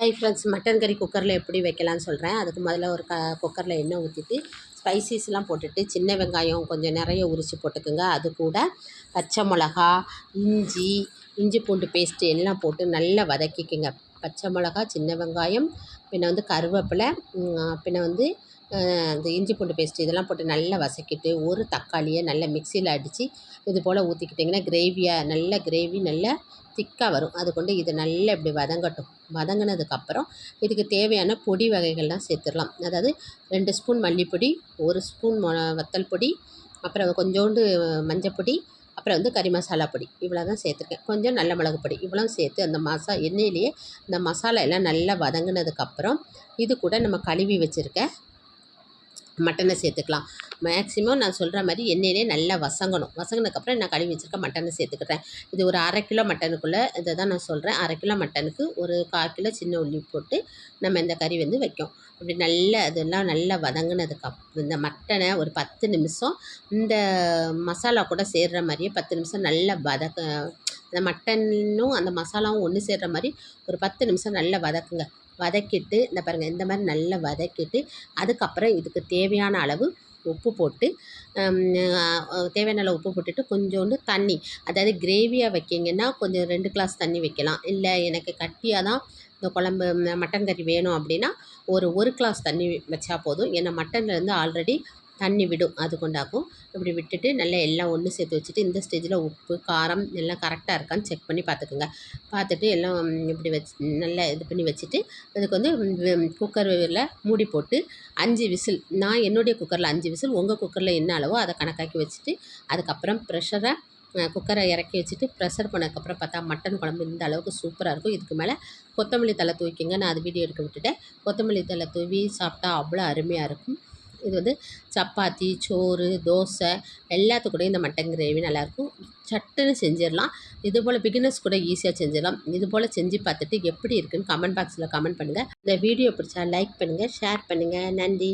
Hi friends, mutton கறி குக்கரில் எப்படி வைக்கலான்னு சொல்கிறேன். அதுக்கு முதல்ல ஒரு குக்கரில் எண்ணெய் ஊற்றிட்டு ஸ்பைசஸ்லாம் போட்டுட்டு சின்ன வெங்காயம் கொஞ்சம் நிறைய உரித்து போட்டுக்குங்க. அது கூட பச்சை மிளகா, இஞ்சி பூண்டு பேஸ்ட்டு எல்லாம் போட்டு நல்லா வதக்கிக்குங்க. பச்சை மிளகா, சின்ன வெங்காயம், பின்ன கருவேப்பிலை, பின்ன இந்த இஞ்சி பூண்டு பேஸ்ட்டு இதெல்லாம் போட்டு நல்லா வதக்கிட்டு ஒரு தக்காளியை நல்லா மிக்சியில் அடித்து இது போல் ஊற்றிக்கிட்டிங்கன்னா நல்ல கிரேவி நல்லா திக்காக வரும். அது கொண்டு இது நல்லா இப்படி வதங்கட்டும். வதங்கினதுக்கப்புறம் இதுக்கு தேவையான பொடி வகைகள்லாம் சேர்த்துடலாம். அதாவது 2 ஸ்பூன் மல்லிப்பொடி, 1 ஸ்பூன் வத்தல் பொடி, அப்புறம் கொஞ்சோண்டு மஞ்சப்பொடி, அப்புறம் கறி மசாலா பொடி, இவ்வளோ தான் சேர்த்துருக்கேன். கொஞ்சம் நல்ல மிளகு பொடி, இவ்வளோ சேர்த்து அந்த எண்ணெயிலேயே இந்த மசாலா எல்லாம் நல்லா வதங்கினதுக்கப்புறம் இது கூட நம்ம கழுவி வச்சுருக்க மட்டனை சேர்த்துக்கலாம். மேக்ஸிமம் நான் சொல்கிற மாதிரி எண்ணெயிலே நல்லா வசங்கினதுக்கப்புறம் நான் கழுவி வச்சுருக்க மட்டனை சேர்த்துக்கிறேன். இது ஒரு 1/2 கிலோ மட்டனுக்குள்ளே இதை தான் நான் சொல்கிறேன். 1/2 கிலோ மட்டனுக்கு ஒரு 1/4 கிலோ சின்ன உள்ளி போட்டு நம்ம இந்த கறி வைக்கும். அப்படி அதெல்லாம் நல்லா வதங்கினதுக்கப்புறம் இந்த மட்டனை ஒரு 10 நிமிஷம் இந்த மசாலா கூட சேர்கிற மாதிரியே 10 நிமிஷம் நல்லா அந்த மட்டனும் அந்த மசாலாவும் ஒன்று சேர்கிற மாதிரி ஒரு 10 நிமிஷம் நல்லா வதக்குங்க. வதக்கிட்டு இந்த பாருங்கள், இந்த மாதிரி நல்லா வதக்கிட்டு அதுக்கப்புறம் இதுக்கு தேவையான அளவு உப்பு போட்டு கொஞ்சோண்டு தண்ணி, அதாவது கிரேவியாக வைக்கிங்கன்னா கொஞ்சம் 2 கிளாஸ் தண்ணி வைக்கலாம். இல்லை எனக்கு கட்டியாக தான் இந்த குழம்பு மட்டன் கறி வேணும் அப்படின்னா ஒரு கிளாஸ் தண்ணி வச்சா போதும். ஏன்னா மட்டன்லேருந்து ஆல்ரெடி தண்ணி விடும், அது கொண்டாக்கும். இப்படி விட்டுட்டு நல்லா எல்லாம் ஒன்று சேர்த்து வச்சுட்டு இந்த ஸ்டேஜில் உப்பு காரம் எல்லாம் கரெக்டாக இருக்கான்னு செக் பண்ணி பார்த்துக்குங்க. பார்த்துட்டு எல்லாம் இப்படி நல்லா இது பண்ணி வச்சுட்டு அதுக்கு குக்கரில் மூடி போட்டு 5 விசில், நான் என்னுடைய குக்கரில் 5 விசில், உங்கள் குக்கரில் என்ன அளவோ அதை கணக்காக்கி வச்சுட்டு அதுக்கப்புறம் குக்கரை இறக்கி வச்சுட்டு ப்ரெஷர் பண்ணதுக்கப்புறம் பார்த்தா மட்டன் குழம்பு இந்த அளவுக்கு சூப்பராக இருக்கும். இதுக்கு மேலே கொத்தமல்லி தழை தூக்கிங்க. நான் அது வீடியோ எடுக்க விட்டுட்டேன். கொத்தமல்லி தழை தூவி சாப்பிட்டா அவ்வளோ அருமையாக இருக்கும். இது சப்பாத்தி, சோறு, தோசை எல்லாத்துக்கூடயும் இந்த மட்டன் கிரேவி நல்லாயிருக்கும். சட்டுன்னு செஞ்சிடலாம். இதுபோல் பிகினர்ஸ் கூட ஈஸியாக செஞ்சிடலாம். இதுபோல் செஞ்சு பார்த்துட்டு எப்படி இருக்குன்னு கமெண்ட் பாக்ஸில் கமெண்ட் பண்ணுங்கள். இந்த வீடியோ பிடிச்சா லைக் பண்ணுங்கள், ஷேர் பண்ணுங்கள். நன்றி.